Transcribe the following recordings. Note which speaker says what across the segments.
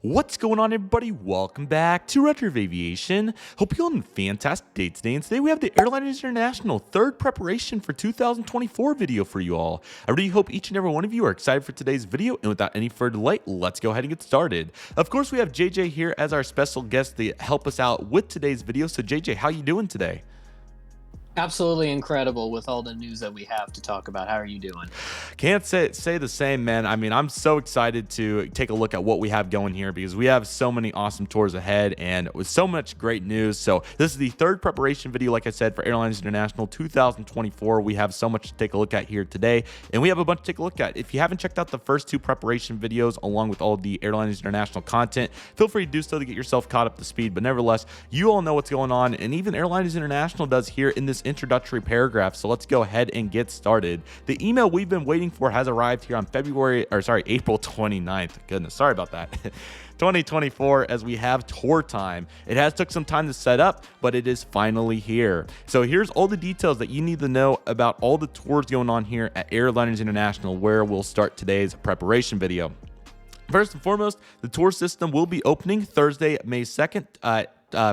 Speaker 1: What's going on, everybody? Welcome back to Redriveraviation. Hope you're on a fantastic day today. And today we have the Airliners International third preparation for 2024 video for you all. I really hope each and every one of you are excited for today's video. And without any further delay, let's go ahead and get started. Of course, we have JJ here as our special guest to help us out with today's video. So JJ, how you doing today?
Speaker 2: Absolutely incredible with all the news that we have to talk about. How are you doing?
Speaker 1: Can't say the same, man. I mean, I'm so excited to take a look at what we have going here because we have so many awesome tours ahead and with so much great news. So this is the third preparation video, like I said, for Airliners International 2024. We have so much to take a look at here today, and we have a bunch to take a look at. If you haven't checked out the first two preparation videos along with all of the Airliners International content, feel free to do so to get yourself caught up to speed. But nevertheless, you all know what's going on, and even Airliners International does here in this introductory paragraph. So let's go ahead and get started. The email we've been waiting for has arrived here on April 29th. Goodness, sorry about that. 2024, as we have tour time. It has took some time to set up, but it is finally here. So here's all the details that you need to know about all the tours going on here at Airliners International, where we'll start today's preparation video. First and foremost, the tour system will be opening Thursday, May 2nd,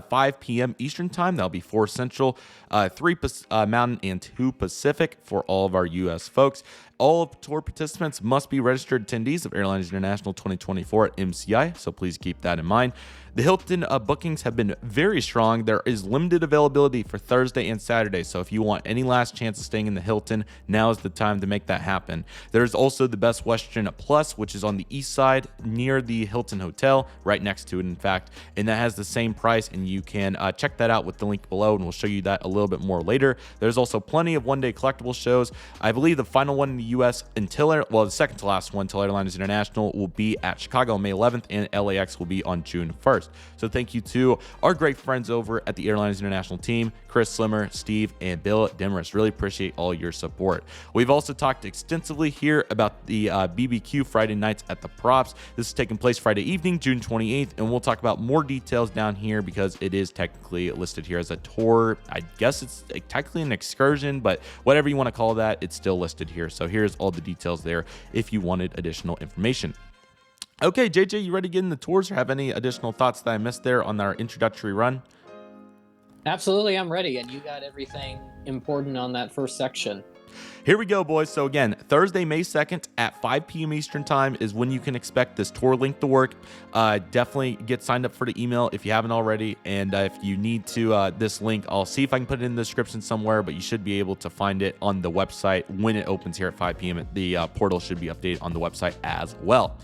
Speaker 1: 5 p.m. Eastern Time. That'll be 4 Central, 3 Mountain, and 2 Pacific for all of our U.S. folks. All of tour participants must be registered attendees of Airliners International 2024 at MCI, so please keep that in mind. The Hilton bookings have been very strong. There is limited availability for Thursday and Saturday, so if you want any last chance of staying in the Hilton, now is the time to make that happen. There's also the Best Western Plus, which is on the east side near the Hilton Hotel, right next to it, in fact, and that has the same price, and you can check that out with the link below, and we'll show you that a little bit more later. There's also plenty of one-day collectible shows. I believe the final one in the U.S. the second to last one until Airliners International will be at Chicago on May 11th, and LAX will be on June 1st. So thank you to our great friends over at the Airliners International team, Chris Slimmer, Steve, and Bill Demarest. Really appreciate all your support. We've also talked extensively here about the BBQ Friday nights at the props. This is taking place Friday evening, June 28th, and we'll talk about more details down here because it is technically listed here as a tour. I guess it's technically an excursion, but whatever you want to call that, it's still listed here. So here's all the details there if you wanted additional information. Okay, JJ, you ready to get in the tours or have any additional thoughts that I missed there on our introductory run?
Speaker 2: Absolutely, I'm ready, and you got everything important on that first section.
Speaker 1: Here we go, boys. So again, Thursday, May 2nd at 5 p.m. Eastern Time is when you can expect this tour link to work. Definitely get signed up for the email if you haven't already. And if you need to, this link, I'll see if I can put it in the description somewhere, but you should be able to find it on the website when it opens here at 5 p.m. The portal should be updated on the website as well.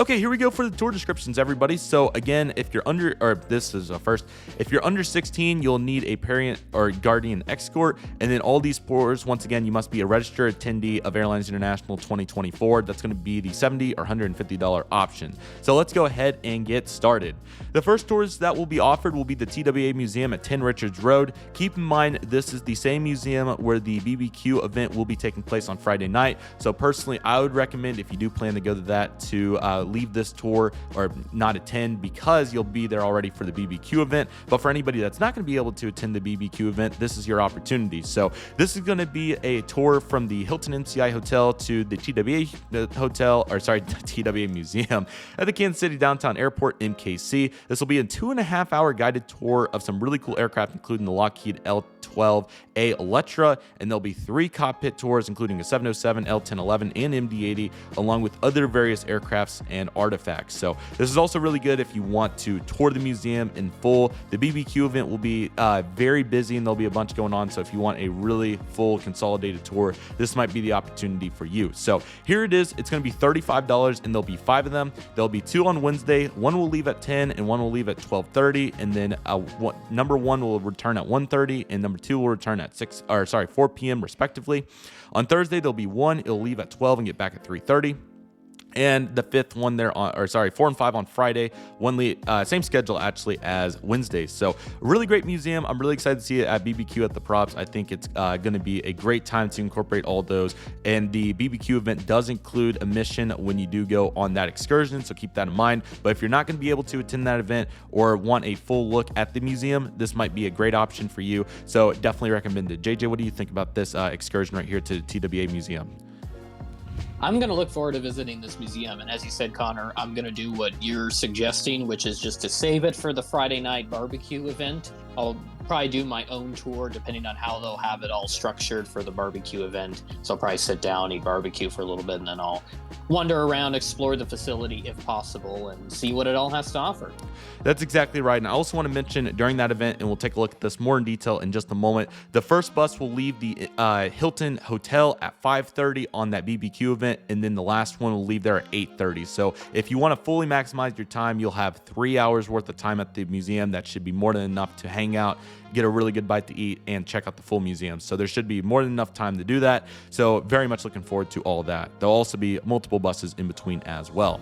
Speaker 1: Okay, here we go for the tour descriptions, everybody. So again, if you're under, or this is a first, if you're under 16, you'll need a parent or guardian escort. And then all these tours, once again, you must be a registered attendee of Airliners International 2024. That's going to be the $70 or $150 option. So let's go ahead and get started. The first tours that will be offered will be the TWA Museum at 10 Richards Road. Keep in mind, this is the same museum where the BBQ event will be taking place on Friday night. So personally, I would recommend, if you do plan to go to that, to leave this tour or not attend because you'll be there already for the BBQ event. But for anybody that's not going to be able to attend the BBQ event, this is your opportunity. So this is going to be a tour from the Hilton MCI Hotel to the TWA Museum at the Kansas City Downtown Airport, MKC. This will be a 2.5-hour guided tour of some really cool aircraft, including the Lockheed L-12A Electra, and there'll be 3 cockpit tours, including a 707, L-1011, and MD-80, along with other various aircrafts and artifacts. So this is also really good if you want to tour the museum in full. The BBQ event will be very busy and there'll be a bunch going on. So if you want a really full consolidated tour, this might be the opportunity for you. So here it is. It's going to be $35 and there'll be 5 of them. There'll be 2 on Wednesday. One will leave at 10 and one will leave at 12:30. And then number 1 will return at 1:30 and number 2 will return at 4 p.m. respectively. On Thursday, there'll be 1. It'll leave at 12 and get back at 3:30. And the 5th one there, 4 and 5 on Friday, same schedule actually as Wednesdays. So really great museum. I'm really excited to see it at BBQ at the props. I think it's going to be a great time to incorporate all those. And the BBQ event does include a mission when you do go on that excursion, so keep that in mind. But if you're not going to be able to attend that event or want a full look at the museum, this might be a great option for you. So definitely recommend it. JJ, what do you think about this excursion right here to the TWA Museum?
Speaker 2: I'm going to look forward to visiting this museum. And as you said, Connor, I'm going to do what you're suggesting, which is just to save it for the Friday night barbecue event. I'll probably do my own tour depending on how they'll have it all structured for the barbecue event. So I'll probably sit down, eat barbecue for a little bit, and then I'll wander around, explore the facility if possible, and see what it all has to offer.
Speaker 1: That's exactly right. And I also want to mention during that event, and we'll take a look at this more in detail in just a moment, the first bus will leave the Hilton Hotel at 5:30 on that BBQ event, and then the last one will leave there at 8:30. So if you want to fully maximize your time, you'll have 3 hours worth of time at the museum. That should be more than enough to hang out, get a really good bite to eat, and check out the full museum. So there should be more than enough time to do that. So very much looking forward to all of that. There'll also be multiple buses in between as well.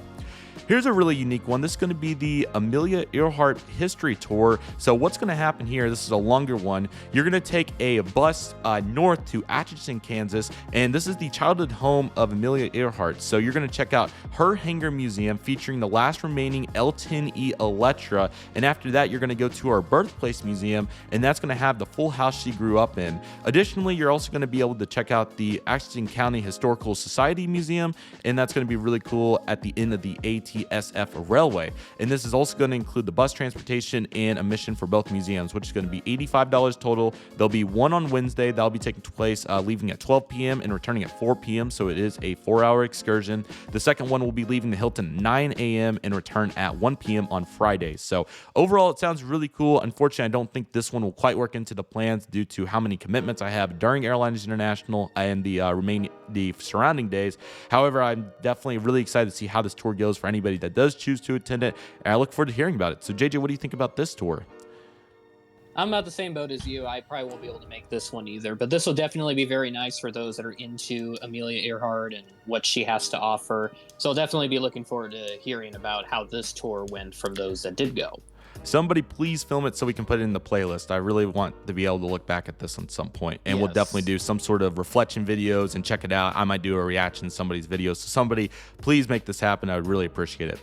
Speaker 1: Here's a really unique one. This is going to be the Amelia Earhart History Tour. So what's going to happen here, this is a longer one. You're going to take a bus north to Atchison, Kansas, and this is the childhood home of Amelia Earhart. So you're going to check out her hangar museum featuring the last remaining L-10E Electra, and after that, you're going to go to her birthplace museum, and that's going to have the full house she grew up in. Additionally, you're also going to be able to check out the Atchison County Historical Society Museum, and that's going to be really cool at the end of the ATSF Railway. And this is also going to include the bus transportation and admission for both museums, which is going to be $85 total. There'll be one on Wednesday that'll be taking place leaving at 12 p.m. and returning at 4 p.m. So it is a 4-hour excursion. The second one will be leaving the Hilton 9 a.m. and return at 1 p.m. on Fridays. So overall, it sounds really cool. Unfortunately, I don't think this one will quite work into the plans due to how many commitments I have during Airliners International and the surrounding days. However, I'm definitely really excited to see how this tour goes for anybody that does choose to attend it, and I look forward to hearing about it. So JJ, what do you think about this tour?
Speaker 2: I'm about the same boat as you. I probably won't be able to make this one either, but this will definitely be very nice for those that are into Amelia Earhart and what she has to offer. So I'll definitely be looking forward to hearing about how this tour went from those that did go.
Speaker 1: Somebody please film it so we can put it in the playlist. I really want to be able to look back at this at some point, and we'll definitely do some sort of reflection videos and check it out. I might do a reaction to somebody's videos. So somebody please make this happen. I would really appreciate it.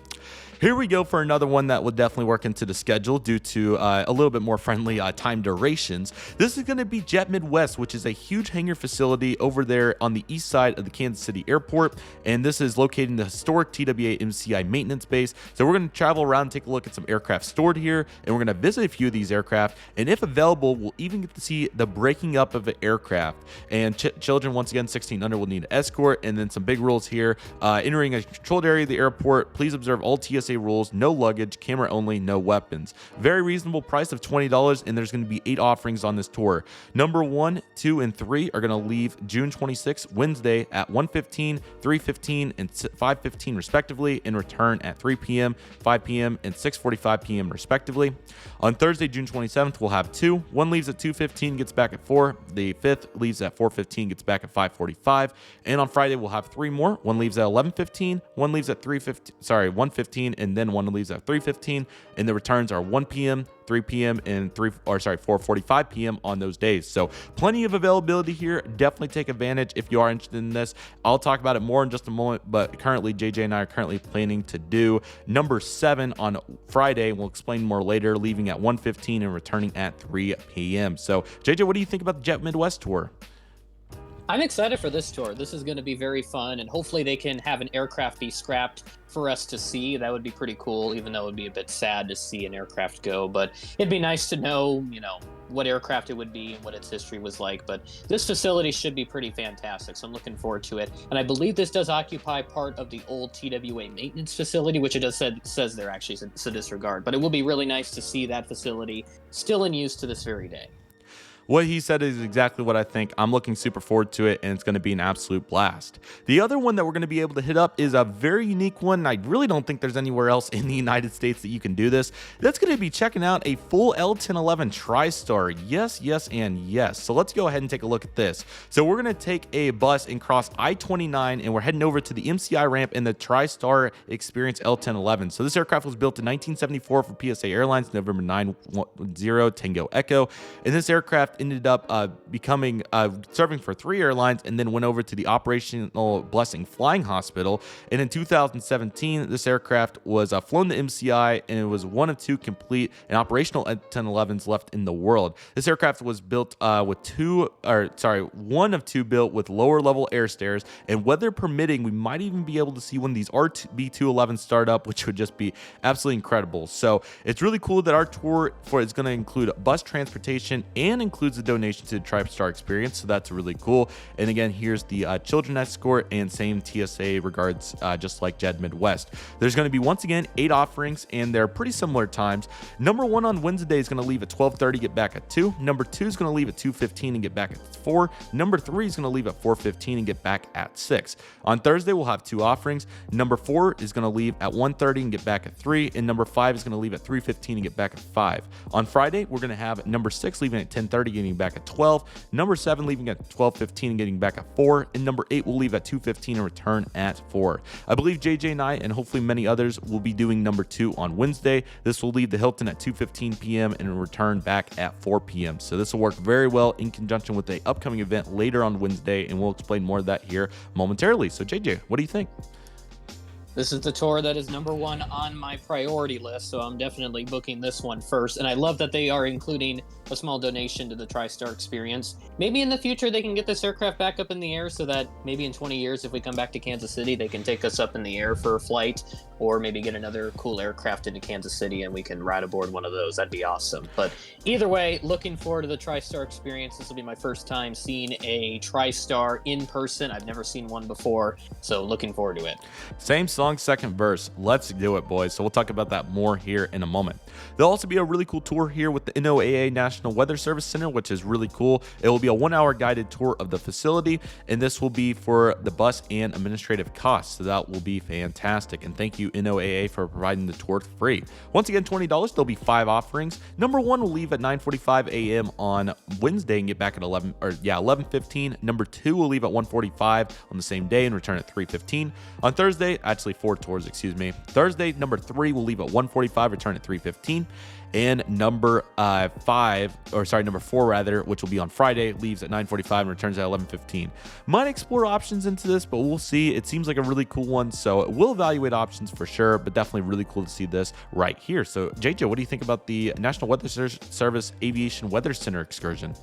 Speaker 1: Here we go for another one that will definitely work into the schedule due to a little bit more friendly time durations. This is going to be Jet Midwest, which is a huge hangar facility over there on the east side of the Kansas City airport, and this is located in the historic TWA MCI maintenance base. So we're going to travel around and take a look at some aircraft stored here, and we're going to visit a few of these aircraft, and if available, we'll even get to see the breaking up of an aircraft. And children, once again, 16 under, will need an escort. And then some big rules here. Entering a controlled area of the airport, please observe all TSA rules: no luggage, camera only, no weapons. Very reasonable price of $20, and there's going to be 8 offerings on this tour. Number 1, 2, and 3 are going to leave June 26th, Wednesday at 1:15, 3:15, and 5:15 respectively, and return at 3 p.m., 5 p.m., and 6:45 p.m. respectively. On Thursday, June 27th, we'll have 2. One leaves at 2:15, gets back at 4. The 5th leaves at 4:15, gets back at 5:45. And on Friday, we'll have 3 more. One leaves at 11:15, one leaves at 1:15, and then one leaves at 3:15. And the returns are 1 p.m., 3 p.m., and 4:45 p.m. on those days. So plenty of availability here. Definitely take advantage if you are interested in this. I'll talk about it more in just a moment, but currently JJ and I are currently planning to do number 7 on Friday. We'll explain more later, leaving at 1:15 and returning at 3 p.m. So JJ, what do you think about the Jet Midwest tour?
Speaker 2: I'm excited for this tour. This is going to be very fun, and hopefully they can have an aircraft be scrapped for us to see. That would be pretty cool, even though it would be a bit sad to see an aircraft go. But it'd be nice to know, what aircraft it would be and what its history was like. But this facility should be pretty fantastic, so I'm looking forward to it. And I believe this does occupy part of the old TWA maintenance facility, which it says there actually, so disregard. But it will be really nice to see that facility still in use to this very day.
Speaker 1: What he said is exactly what I think. I'm looking super forward to it, and it's going to be an absolute blast. The other one that we're going to be able to hit up is a very unique one. I really don't think there's anywhere else in the United States that you can do this. That's going to be checking out a full L-1011 TriStar. Yes, yes, and yes. So let's go ahead and take a look at this. So we're going to take a bus and cross I-29, and we're heading over to the MCI ramp in the TriStar Experience L-1011. So this aircraft was built in 1974 for PSA Airlines, November 910 Tango Echo. And this aircraft aircraft ended up becoming serving for 3 airlines and then went over to the Operational Blessing Flying Hospital. And in 2017, this aircraft was flown to MCI, and it was one of 2 complete and operational 1011s left in the world. This aircraft was built one of 2 built with lower level air stairs, and weather permitting, we might even be able to see one of these RB211s start up, which would just be absolutely incredible. So it's really cool that our tour is going to include bus transportation and includes the donation to the TriStar experience. So that's really cool. And again, here's the children escort and same TSA regards, just like Jed Midwest. There's going to be once again 8 offerings, and they're pretty similar times. Number 1 on Wednesday is going to leave at 12:30, get back at 2. Number 2 is going to leave at 2:15 and get back at 4. Number 3 is going to leave at 4:15 and get back at 6. On Thursday, we'll have 2 offerings. Number 4 is going to leave at 1:30 and get back at 3, and number 5 is going to leave at 3:15 and get back at 5. On Friday, we're going to have number 6 leaving at 10:30, getting back at 12. Number 7 leaving at 12:15 and getting back at 4, and number 8 will leave at 2:15 and return at 4. I believe JJ and I, and hopefully many others, will be doing number 2 on Wednesday. This will leave the Hilton at 2:15 p.m. and return back at 4 p.m. So this will work very well in conjunction with the upcoming event later on Wednesday, and we'll explain more of that here momentarily. So JJ, what do you think?
Speaker 2: This is the tour that is number 1 on my priority list, so I'm definitely booking this one first. And I love that they are including a small donation to the TriStar experience. Maybe in the future they can get this aircraft back up in the air so that maybe in 20 years, if we come back to Kansas City, they can take us up in the air for a flight, or maybe get another cool aircraft into Kansas City and we can ride aboard one of those. That'd be awesome. But either way, looking forward to the TriStar experience. This will be my first time seeing a TriStar in person. I've never seen one before, so looking forward to it.
Speaker 1: Same song, second verse. Let's do it, boys. So we'll talk about that more here in a moment. There'll also be a really cool tour here with the NOAA National Weather Service Center, which is really cool. It will be a 1-hour guided tour of the facility, and this will be for the bus and administrative costs. So that will be fantastic. And thank you, NOAA, for providing the tour for free. Once again, $20. There'll be 5 offerings. Number 1 will leave at 9:45 a.m. on Wednesday and get back at 11:15. Number 2 will leave at 1:45 on the same day and return at 3:15. On Thursday, actually 4 tours, Thursday, number 3 will leave at 1:45, return at 3:15. And number 4 rather, which will be on Friday, leaves at 9:45 and returns at 11:15. Might explore options into this, but we'll see. It seems like a really cool one, so we'll evaluate options for sure, but definitely really cool to see this right here. So JJ, what do you think about the National Weather Service Aviation Weather Center excursion?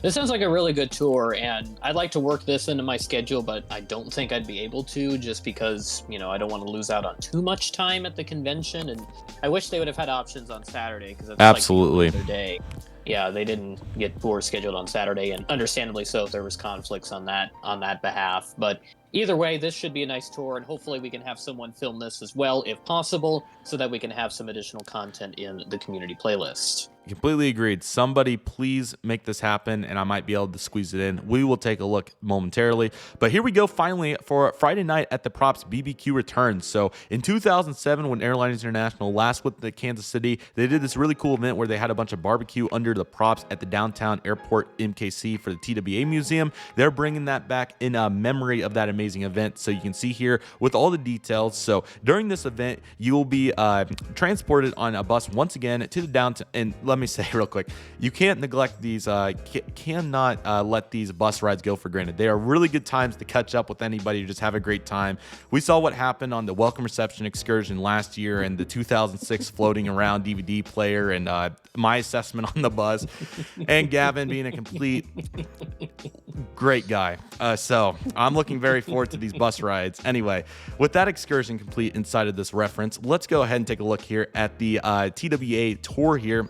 Speaker 2: This sounds like a really good tour, and I'd like to work this into my schedule, but I don't think I'd be able to, just because, I don't want to lose out on too much time at the convention. And I wish they would have had options on Saturday, because it's
Speaker 1: absolutely
Speaker 2: like the other day. Yeah, they didn't get tours scheduled on Saturday, and understandably so if there was conflicts on that behalf. But either way, this should be a nice tour, and hopefully we can have someone film this as well if possible, so that we can have some additional content in the community playlist.
Speaker 1: Completely agreed. Somebody please make this happen, and I might be able to squeeze it in. We will take a look momentarily. But here we go finally for Friday night at the Props BBQ returns. So in 2007, when Airliners International last went to Kansas City, they did this really cool event where they had a bunch of barbecue under the props at the downtown airport MKC for the TWA Museum. They're bringing that back in memory of that amazing event. So you can see here with all the details. So during this event, you will be transported on a bus once again to the downtown. And let me say real quick, you can't neglect these, cannot let these bus rides go for granted. They are really good times to catch up with anybody, to just have a great time. We saw what happened on the welcome reception excursion last year and the 2006 floating around DVD player, and my assessment on the bus, and Gavin being a complete great guy. So I'm looking very forward to these bus rides. Anyway, with that excursion complete inside of this reference, let's go ahead and take a look here at the TWA tour here.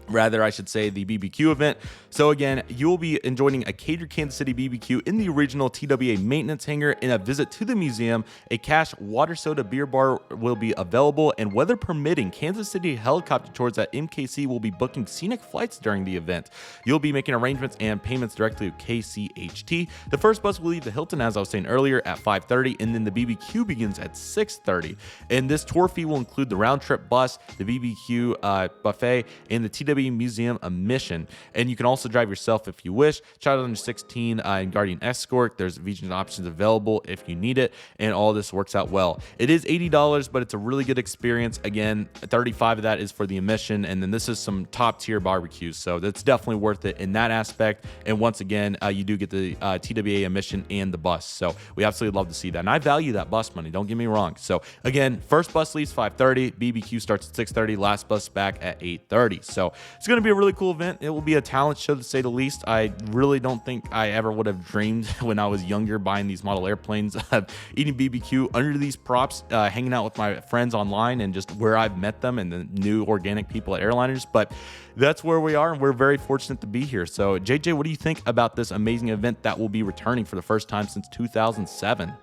Speaker 1: Rather, I should say the BBQ event. So again, you will be enjoying a catered Kansas City BBQ in the original TWA maintenance hangar and a visit to the museum. A cash water soda beer bar will be available, and weather permitting, Kansas City helicopter tours at MKC will be booking scenic flights during the event. You'll be making arrangements and payments directly to KCHT. The first bus will leave the Hilton, as I was saying earlier, at 5:30, and then the BBQ begins at 6:30. And this tour fee will include the round trip bus, the BBQ buffet, and the TWA TWA Museum mission. And you can also drive yourself if you wish. Child under 16 and Guardian Escort. There's Aviation options available if you need it, and all this works out well. It is $80, but it's a really good experience. Again, 35 of that is for the emission, and then this is some top tier barbecues, so that's definitely worth it in that aspect. And once again, you do get the TWA emission and the bus, so we absolutely love to see that, and I value that bus money, don't get me wrong. So again, first bus leaves 5:30, BBQ starts at 6:30, last bus back at 8:30. So it's going to be a really cool event. It will be a talent show, to say the least. I really don't think I ever would have dreamed when I was younger buying these model airplanes of eating BBQ under these props, hanging out with my friends online, and just where I've met them and the new organic people at Airliners. But that's where we are, and we're very fortunate to be here. So JJ, what do you think about this amazing event that will be returning for the first time since 2007?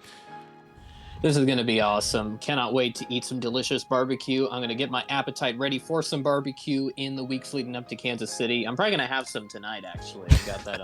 Speaker 2: This is going to be awesome. Cannot wait to eat some delicious barbecue. I'm going to get my appetite ready for some barbecue in the weeks leading up to Kansas City. I'm probably going to have some tonight, actually. I've got that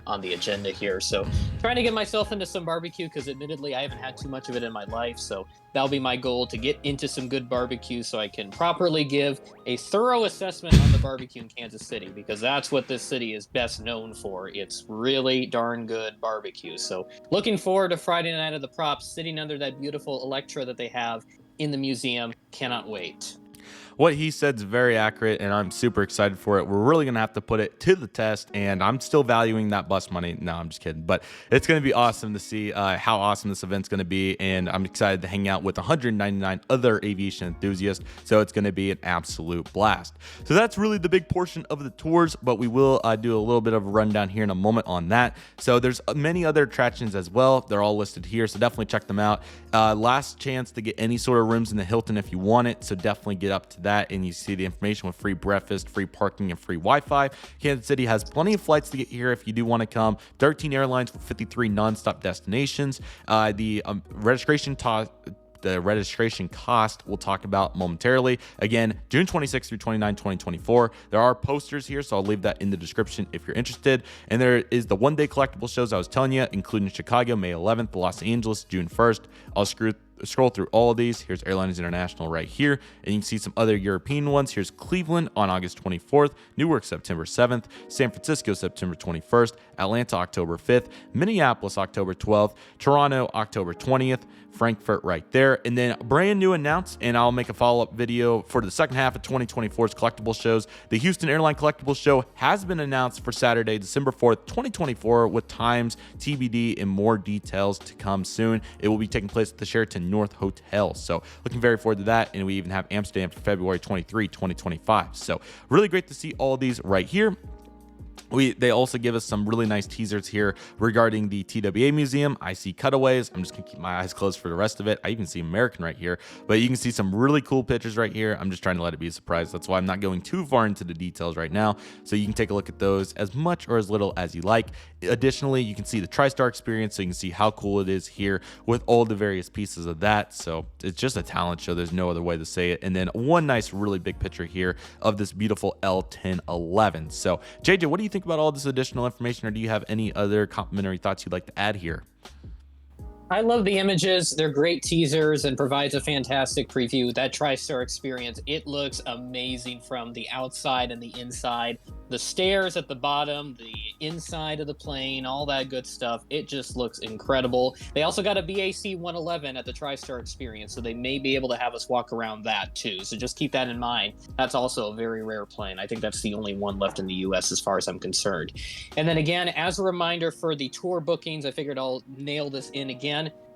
Speaker 2: on the agenda here. So trying to get myself into some barbecue, because admittedly I haven't had too much of it in my life. So that'll be my goal, to get into some good barbecue so I can properly give a thorough assessment on the barbecue in Kansas City, because that's what this city is best known for. It's really darn good barbecue. So looking forward to Friday night of the props, sitting under that beautiful Electra that they have in the museum. Cannot wait.
Speaker 1: What he said is very accurate, and I'm super excited for it. We're really going to have to put it to the test, and I'm still valuing that bus money. No, I'm just kidding. But it's going to be awesome to see how awesome this event's going to be, and I'm excited to hang out with 199 other aviation enthusiasts, so it's going to be an absolute blast. So that's really the big portion of the tours, but we will do a little bit of a rundown here in a moment on that. So there's many other attractions as well. They're all listed here, so definitely check them out. Last chance to get any sort of rooms in the Hilton if you want it, so definitely get up to that, and you see the information with free breakfast, free parking, and free Wi-Fi. Kansas City has plenty of flights to get here if you do want to come. 13 airlines with 53 non-stop destinations. The registration cost we'll talk about momentarily. Again, June 26th through 29, 2024. There are posters here, so I'll leave that in the description if you're interested. And there is the one-day collectible shows I was telling you, including Chicago, May 11th, Los Angeles, June 1st. I'll scroll through all of these. Here's Airliners International right here, and you can see some other European ones. Here's Cleveland on August 24th, Newark September 7th, San Francisco September 21st, Atlanta October 5th, Minneapolis October 12th, Toronto October 20th, Frankfurt right there. And then brand new announced, and I'll make a follow-up video for the second half of 2024's collectible shows. The Houston Airline Collectible Show has been announced for Saturday, December 4th, 2024, with times TBD and more details to come soon. It will be taking place at the Sheraton North Hotel. So looking very forward to that. And we even have Amsterdam for February 23, 2025. So really great to see all these right here. They also give us some really nice teasers here regarding the TWA Museum. I see cutaways. I'm just going to keep my eyes closed for the rest of it. I even see American right here, but you can see some really cool pictures right here. I'm just trying to let it be a surprise. That's why I'm not going too far into the details right now. So you can take a look at those as much or as little as you like. Additionally, you can see the TriStar experience, so you can see how cool it is here with all the various pieces of that. So it's just a talent show. There's no other way to say it. And then one nice, really big picture here of this beautiful L1011. So JJ, what do you think about all this additional information, or do you have any other complimentary thoughts you'd like to add here?
Speaker 2: I love the images. They're great teasers and provides a fantastic preview. That TriStar experience, it looks amazing from the outside and the inside. The stairs at the bottom, the inside of the plane, all that good stuff. It just looks incredible. They also got a BAC 111 at the TriStar experience, so they may be able to have us walk around that too. So just keep that in mind. That's also a very rare plane. I think that's the only one left in the US as far as I'm concerned. And then again, as a reminder for the tour bookings, I figured I'll nail this in again.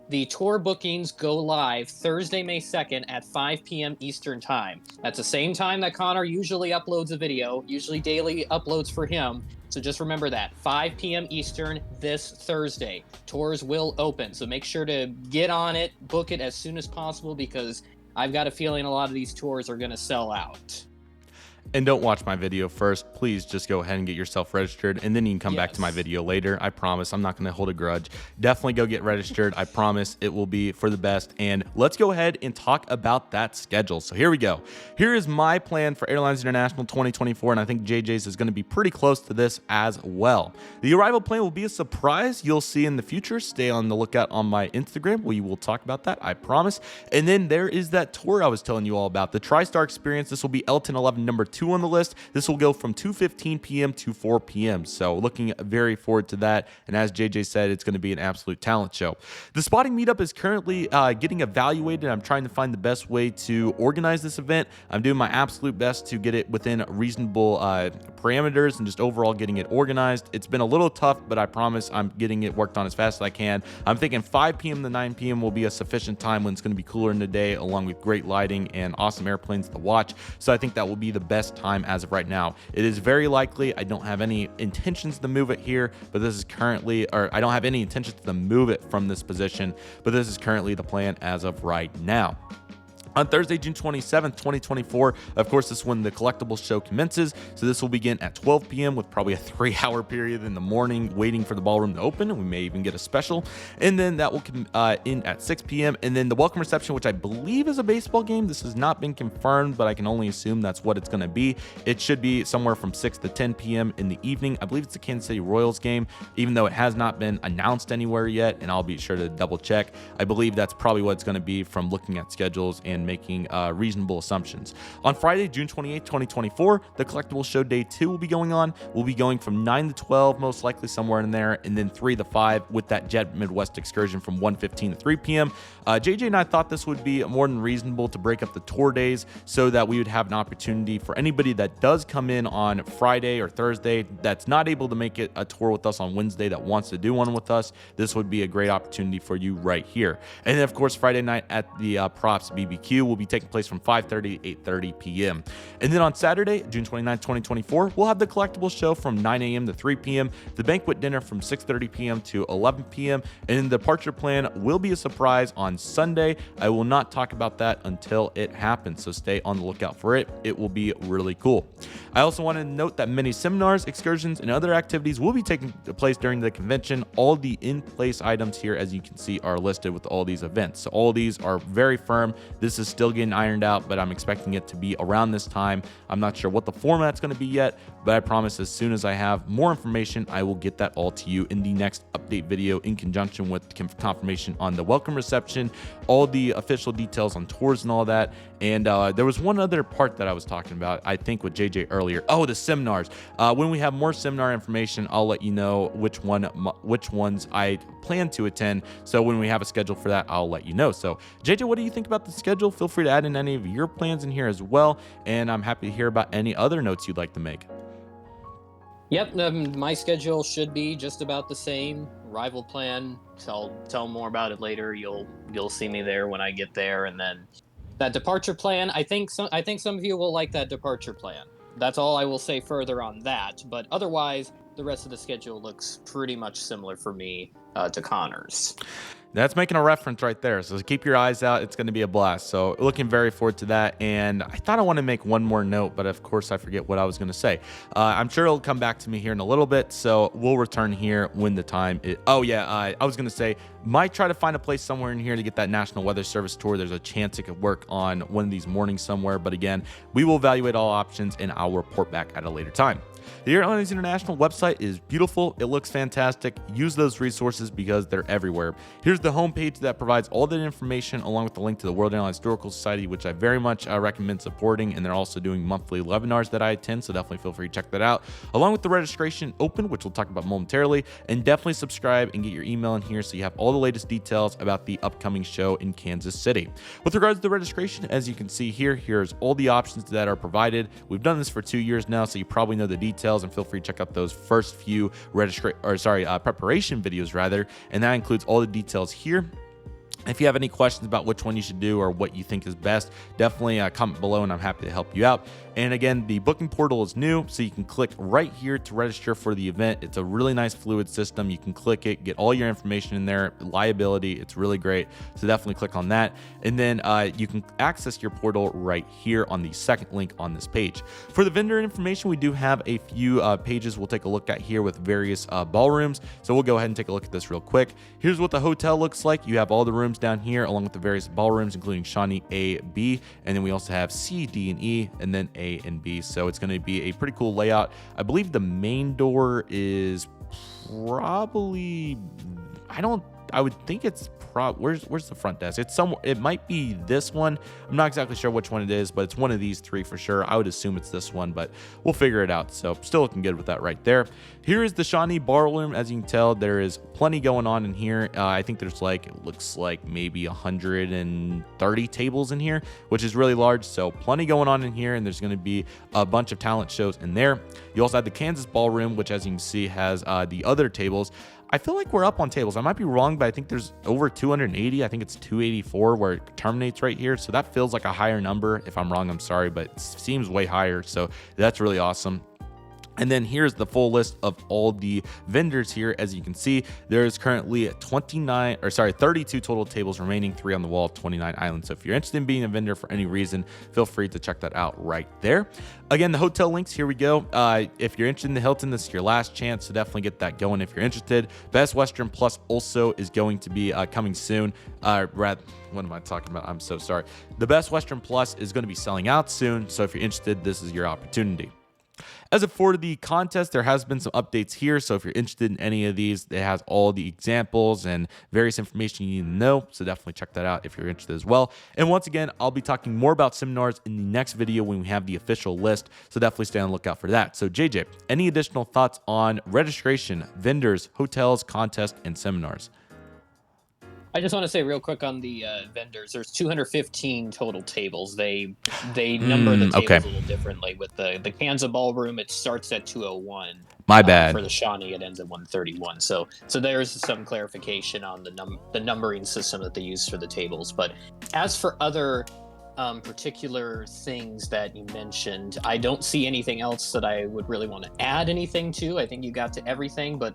Speaker 2: The tour bookings go live Thursday, May 2nd at 5 p.m. Eastern Time. That's the same time that Connor usually uploads a video, usually daily uploads for him. So just remember that, 5 p.m. Eastern this Thursday. Tours will open, so make sure to get on it, book it as soon as possible, because I've got a feeling a lot of these tours are going to sell out.
Speaker 1: And don't watch my video first. Please just go ahead and get yourself registered, and then you can come back to my video later. I promise I'm not going to hold a grudge. Definitely go get registered. I promise it will be for the best. And let's go ahead and talk about that schedule. So here we go. Here is my plan for Airliners International 2024, and I think JJ's is going to be pretty close to this as well. The arrival plane will be a surprise you'll see in the future. Stay on the lookout on my Instagram. We will talk about that, I promise. And then there is that tour I was telling you all about, the TriStar experience. This will be L1011 number 2. 2 on the list. This will go from 2:15 p.m. to 4 p.m. So looking very forward to that. And as JJ said, it's going to be an absolute talent show. The spotting meetup is currently getting evaluated. I'm trying to find the best way to organize this event. I'm doing my absolute best to get it within reasonable parameters and just overall getting it organized. It's been a little tough, but I promise I'm getting it worked on as fast as I can. I'm thinking 5 p.m. to 9 p.m. will be a sufficient time when it's going to be cooler in the day, along with great lighting and awesome airplanes to watch. So I think that will be the best time as of right now. It is very likely, I don't have any intentions to move it here, but this is currently, or I don't have any intentions to move it from this position, but this is currently the plan as of right now. On Thursday, June 27th, 2024, of course, this is when the collectibles show commences. So this will begin at 12 p.m. with probably a 3-hour period in the morning waiting for the ballroom to open. And we may even get a special. And then that will end at 6 p.m. And then the welcome reception, which I believe is a baseball game. This has not been confirmed, but I can only assume that's what it's going to be. It should be somewhere from 6 to 10 p.m. in the evening. I believe it's the Kansas City Royals game, even though it has not been announced anywhere yet. And I'll be sure to double check. I believe that's probably what it's going to be from looking at schedules and making reasonable assumptions. On Friday, June 28th, 2024, the collectibles show day 2 will be going on. We'll be going from 9 to 12, most likely somewhere in there, and then 3 to 5 with that Jet Midwest excursion from 1:15 to 3 p.m. JJ and I thought this would be more than reasonable to break up the tour days so that we would have an opportunity for anybody that does come in on Friday or Thursday that's not able to make it a tour with us on Wednesday that wants to do one with us. This would be a great opportunity for you right here. And then, of course, Friday night at the Props BBQ will be taking place from 5:30 to 8:30 p.m. And then on Saturday, June 29th, 2024, we'll have the collectibles show from 9 a.m. to 3 p.m., the banquet dinner from 6:30 p.m. to 11 p.m., and the departure plan will be a surprise on Sunday. I will not talk about that until it happens, so stay on the lookout for it. It will be really cool. I also want to note that many seminars, excursions, and other activities will be taking place during the convention. All the in-place items here, as you can see, are listed with all these events. So all these are very firm. This is still getting ironed out, but I'm expecting it to be around this time. I'm not sure what the format's going to be yet, but I promise as soon as I have more information, I will get that all to you in the next update video in conjunction with confirmation on the welcome reception, all the official details on tours and all that. And there was one other part that I was talking about, I think with JJ earlier. Oh, the seminars. When we have more seminar information, I'll let you know which ones I plan to attend. So when we have a schedule for that, I'll let you know. So JJ, what do you think about the schedule? Feel free to add in any of your plans in here as well. And I'm happy to hear about any other notes you'd like to make.
Speaker 2: Yep, my schedule should be just about the same. Arrival plan, I'll tell more about it later. You'll see me there when I get there. And then that departure plan, I think some of you will like that departure plan. That's all I will say further on that. But otherwise, the rest of the schedule looks pretty much similar for me to Connor's.
Speaker 1: That's making a reference right there. So keep your eyes out. It's going to be a blast. So looking very forward to that. And I thought I want to make one more note, but of course I forget what I was going to say. I'm sure it'll come back to me here in a little bit. So we'll return here when the time is. Oh yeah. I was going to say, might try to find a place somewhere in here to get that National Weather Service tour. There's a chance it could work on one of these mornings somewhere. But again, we will evaluate all options and I'll report back at a later time. The Airliners International website is beautiful. It looks fantastic. Use those resources because they're everywhere. Here's the homepage that provides all that information along with the link to the World Airline Historical Society, which I very much recommend supporting. And they're also doing monthly webinars that I attend, so definitely feel free to check that out. Along with the registration open, which we'll talk about momentarily. And definitely subscribe and get your email in here so you have all the latest details about the upcoming show in Kansas City. With regards to the registration, as you can see here, here's all the options that are provided. We've done this for 2 years now, so you probably know the details, and feel free to check out those first few preparation videos rather, and that includes all the details here. If you have any questions about which one you should do or what you think is best, definitely comment below and I'm happy to help you out. And again, the booking portal is new, so you can click right here to register for the event. It's a really nice fluid system. You can click it, get all your information in there, liability. It's really great. So definitely click on that. And then you can access your portal right here on the second link on this page. For the vendor information, we do have a few pages we'll take a look at here with various ballrooms. So we'll go ahead and take a look at this real quick. Here's what the hotel looks like. You have all the rooms down here along with the various ballrooms, including Shawnee A, B, and then we also have C, D, and E, and then A and B. So it's going to be a pretty cool layout. I believe the main door is probably, I don't I would think it's where's the front desk? It's somewhere. It might be this one. I'm not exactly sure which one it is, but it's one of these three for sure. I would assume it's this one, but we'll figure it out. So still looking good with that right there. Here is the Shawnee ballroom. As you can tell, there is plenty going on in here. I think there's it looks like maybe 130 tables in here, which is really large. So plenty going on in here, and there's going to be a bunch of talent shows in there. You also have the Kansas ballroom, which as you can see has the other tables. I feel like we're up on tables. I might be wrong, but I think there's over 280. I think it's 284 where it terminates right here. So that feels like a higher number. If I'm wrong, I'm sorry, but it seems way higher. So that's really awesome. And then here's the full list of all the vendors here. As you can see, there's currently 32 total tables remaining, 3 on the wall, 29 islands. So if you're interested in being a vendor for any reason, feel free to check that out right there. Again, the hotel links, here we go. If you're interested in the Hilton, this is your last chance, so definitely get that going if you're interested. Best Western Plus also is going to be coming soon. What am I talking about? I'm so sorry. The Best Western Plus is going to be selling out soon, so if you're interested, this is your opportunity. As for the contest, there has been some updates here. So if you're interested in any of these, it has all the examples and various information you need to know. So definitely check that out if you're interested as well. And once again, I'll be talking more about seminars in the next video when we have the official list. So definitely stay on the lookout for that. So JJ, any additional thoughts on registration, vendors, hotels, contests, and seminars?
Speaker 3: I just want to say real quick on the vendors. There's 215 total tables. They number the tables a little differently. With the Kansas ballroom, it starts at 201.
Speaker 1: My bad.
Speaker 3: For the Shawnee, it ends at 131. So there's some clarification on the numbering system that they use for the tables. But as for other particular things that you mentioned, I don't see anything else that I would really want to add anything to. I think you got to everything, but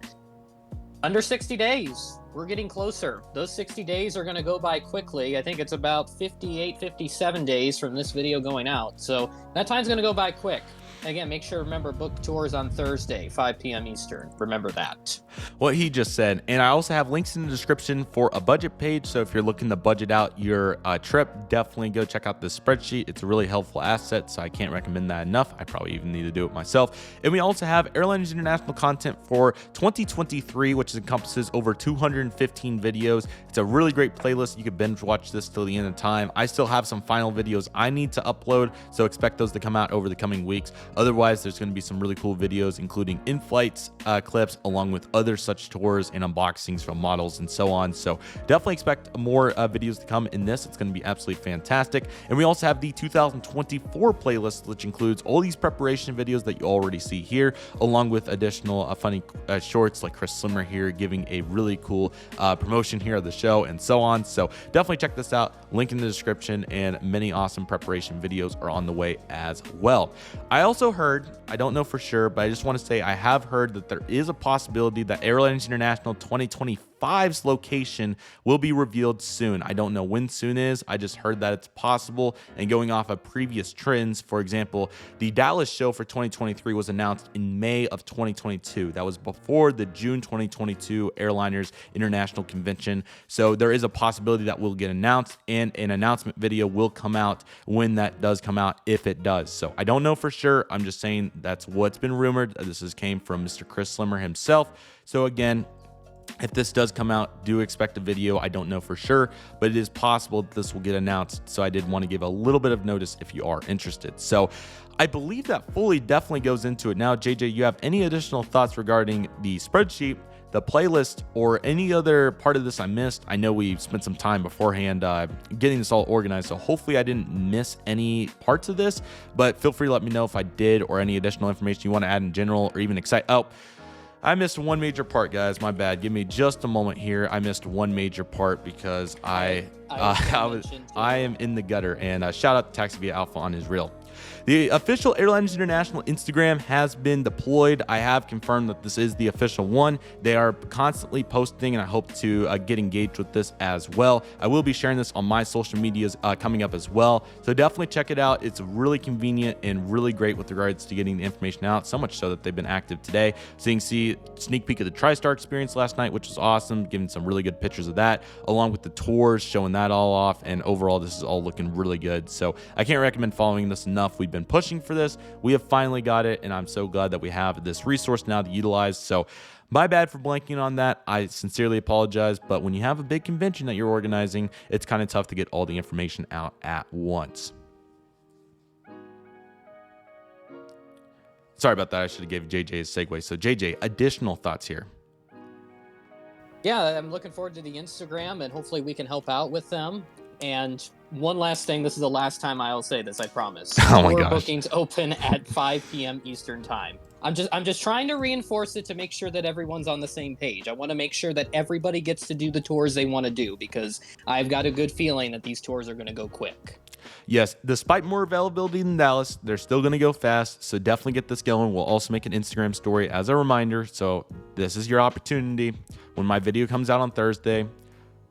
Speaker 3: under 60 days. We're getting closer. Those 60 days are going to go by quickly. I think it's about 58, 57 days from this video going out. So that time's going to go by quick. Again, make sure, remember, book tours on Thursday, 5 p.m. Eastern. Remember that.
Speaker 1: What he just said. And I also have links in the description for a budget page. So if you're looking to budget out your trip, definitely go check out this spreadsheet. It's a really helpful asset, so I can't recommend that enough. I probably even need to do it myself. And we also have Airliners International content for 2023, which encompasses over 215 videos. It's a really great playlist. You could binge watch this till the end of time. I still have some final videos I need to upload, so expect those to come out over the coming weeks. Otherwise, there's going to be some really cool videos, including in-flights clips, along with other such tours and unboxings from models and so on. So definitely expect more videos to come in this. It's going to be absolutely fantastic. And we also have the 2024 playlist, which includes all these preparation videos that you already see here, along with additional funny shorts like Chris Slimmer here giving a really cool promotion here of the show and so on. So definitely check this out. Link in the description, and many awesome preparation videos are on the way as well. I also heard, I don't know for sure, but I just want to say I have heard that there is a possibility that Airliners International 2025's location will be revealed soon. I don't know when soon is. I just heard that it's possible, and going off of previous trends, for example, the Dallas show for 2023 was announced in May of 2022. That was before the June 2022 Airliners International convention. So there is a possibility that will get announced, and an announcement video will come out when that does come out, if it does. So I don't know for sure. I'm just saying that's what's been rumored. Came from Mr. Chris Slimmer himself. So again, if this does come out, do expect a video. I don't know for sure, but it is possible that this will get announced. So I did want to give a little bit of notice if you are interested. So I believe that fully definitely goes into it. Now, JJ, you have any additional thoughts regarding the spreadsheet, the playlist, or any other part of this I missed? I know we spent some time beforehand getting this all organized, so hopefully I didn't miss any parts of this, but feel free to let me know if I did, or any additional information you want to add in general, or even excite. Oh, I missed one major part, guys. My bad. Give me just a moment here. I missed one major part because I am in the gutter. And shout out to Taxi Via Alpha on his reel. The official Airliners International Instagram has been deployed. I have confirmed that this is the official one. They are constantly posting, and I hope to get engaged with this as well. I will be sharing this on my social medias coming up as well. So definitely check it out. It's really convenient and really great with regards to getting the information out, so much so that they've been active today. So you can see a sneak peek of the TriStar experience last night, which was awesome, giving some really good pictures of that, along with the tours, showing that that all off, and overall this is all looking really good. So I can't recommend following this enough. We've been pushing for this. We have finally got it, and I'm so glad that we have this resource now to utilize. So my bad for blanking on that. I sincerely apologize, but when you have a big convention that you're organizing, it's kind of tough to get all the information out at once. Sorry about that. I should have gave JJ a segue. So JJ, additional thoughts here.
Speaker 2: Yeah, I'm looking forward to the Instagram, and hopefully we can help out with them. And one last thing, this is the last time I'll say this, I promise.
Speaker 1: Oh my
Speaker 2: Tour
Speaker 1: gosh.
Speaker 2: bookings open at 5 p.m. Eastern time. I'm just trying to reinforce it to make sure that everyone's on the same page. I want to make sure that everybody gets to do the tours they want to do, because I've got a good feeling that these tours are going to go quick.
Speaker 1: Yes, despite more availability than Dallas, they're still going to go fast, so definitely get this going. We'll also make an Instagram story as a reminder, so this is your opportunity. When my video comes out on Thursday,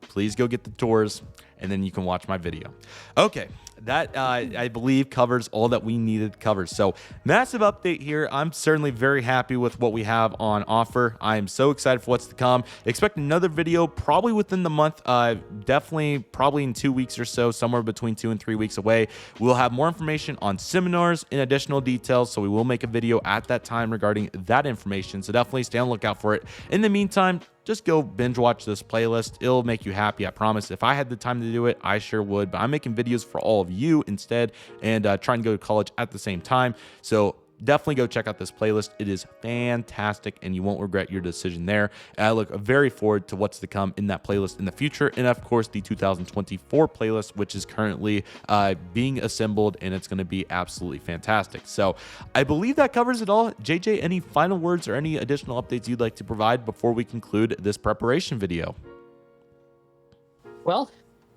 Speaker 1: please go get the tours, and then you can watch my video. Okay, that I believe covers all that we needed to cover. So massive update here. I'm certainly very happy with what we have on offer. I am so excited for what's to come. Expect another video probably within the month, definitely probably in 2 weeks or so, somewhere between 2 and 3 weeks away. We'll have more information on seminars and additional details, so we will make a video at that time regarding that information. So definitely stay on the lookout for it. In the meantime, just go binge watch this playlist. It'll make you happy, I promise. If I had the time to do it, I sure would. But I'm making videos for all of you instead, and trying to go to college at the same time. So definitely go check out this playlist. It is fantastic, and you won't regret your decision there. And I look very forward to what's to come in that playlist in the future. And of course, the 2024 playlist, which is currently being assembled, and it's going to be absolutely fantastic. So I believe that covers it all. JJ, any final words or any additional updates you'd like to provide before we conclude this preparation video?
Speaker 2: Well,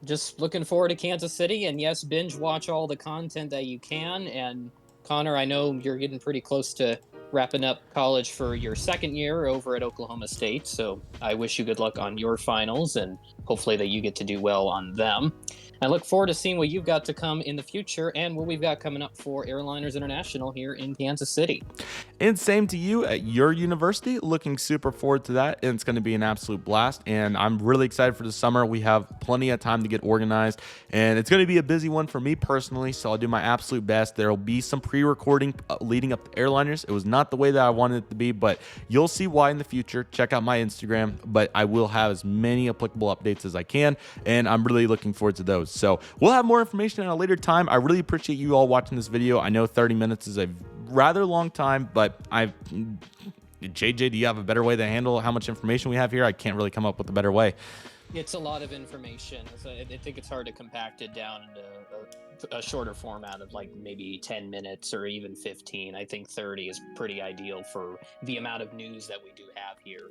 Speaker 2: just looking forward to Kansas City, and yes, binge watch all the content that you can. And Connor, I know you're getting pretty close to wrapping up college for your second year over at Oklahoma State, so I wish you good luck on your finals, and hopefully that you get to do well on them. I look forward to seeing what you've got to come in the future and what we've got coming up for Airliners International here in Kansas City.
Speaker 1: And same to you at your university. Looking super forward to that. And it's going to be an absolute blast. And I'm really excited for the summer. We have plenty of time to get organized. And it's going to be a busy one for me personally. So I'll do my absolute best. There will be some pre-recording leading up to Airliners. It was not the way that I wanted it to be, but you'll see why in the future. Check out my Instagram. But I will have as many applicable updates as I can. And I'm really looking forward to those. So we'll have more information at a later time. I really appreciate you all watching this video. I know 30 minutes is a rather long time, but JJ, do you have a better way to handle how much information we have here? I can't really come up with a better way.
Speaker 2: It's a lot of information. So I think it's hard to compact it down into a shorter format of like maybe 10 minutes or even 15. I think 30 is pretty ideal for the amount of news that we do have here.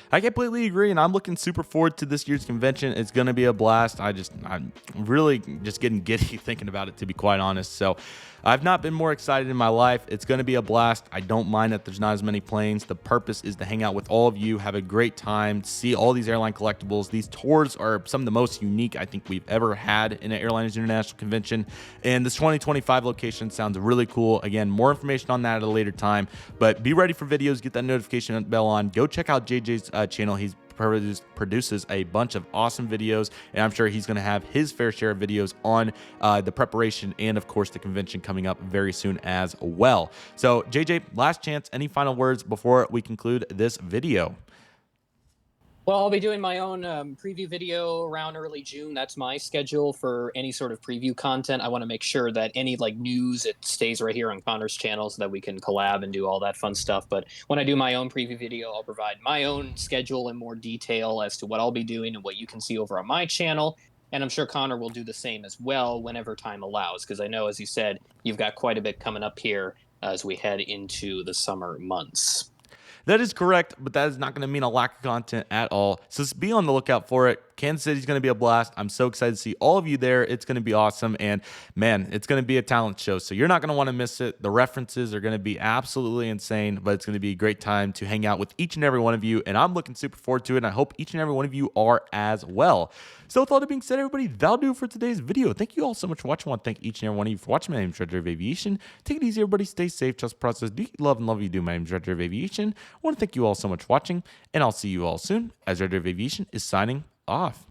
Speaker 1: I completely agree, and I'm looking super forward to this year's convention. It's going to be a blast. I'm really just getting giddy thinking about it, to be quite honest. So I've not been more excited in my life. It's going to be a blast. I don't mind that there's not as many planes. The purpose is to hang out with all of you, have a great time, see all these airline collectibles. These tours are some of the most unique I think we've ever had in an Airliners International convention, and this 2025 location sounds really cool. Again, more information on that at a later time, but be ready for videos. Get that notification bell on. Go check out JJ's channel. He's produces a bunch of awesome videos, and I'm sure he's going to have his fair share of videos on the preparation and of course the convention coming up very soon as well. So JJ, last chance, any final words before we conclude this video?
Speaker 2: Well, I'll be doing my own preview video around early June. That's my schedule for any sort of preview content. I want to make sure that any like news, it stays right here on Connor's channel so that we can collab and do all that fun stuff. But when I do my own preview video, I'll provide my own schedule in more detail as to what I'll be doing and what you can see over on my channel. And I'm sure Connor will do the same as well whenever time allows, because I know, as you said, you've got quite a bit coming up here as we head into the summer months.
Speaker 1: That is correct, but that is not going to mean a lack of content at all. So just be on the lookout for it. Kansas City is going to be a blast. I'm so excited to see all of you there. It's going to be awesome. And man, it's going to be a talent show. So you're not going to want to miss it. The references are going to be absolutely insane, but it's going to be a great time to hang out with each and every one of you. And I'm looking super forward to it. And I hope each and every one of you are as well. So with all that being said, everybody, that'll do it for today's video. Thank you all so much for watching. I want to thank each and every one of you for watching. My name is Redriveraviation. Take it easy, everybody. Stay safe. Trust the process. Do love and love you do. My name is Redriveraviation. I want to thank you all so much for watching, and I'll see you all soon as Redriveraviation is signing off.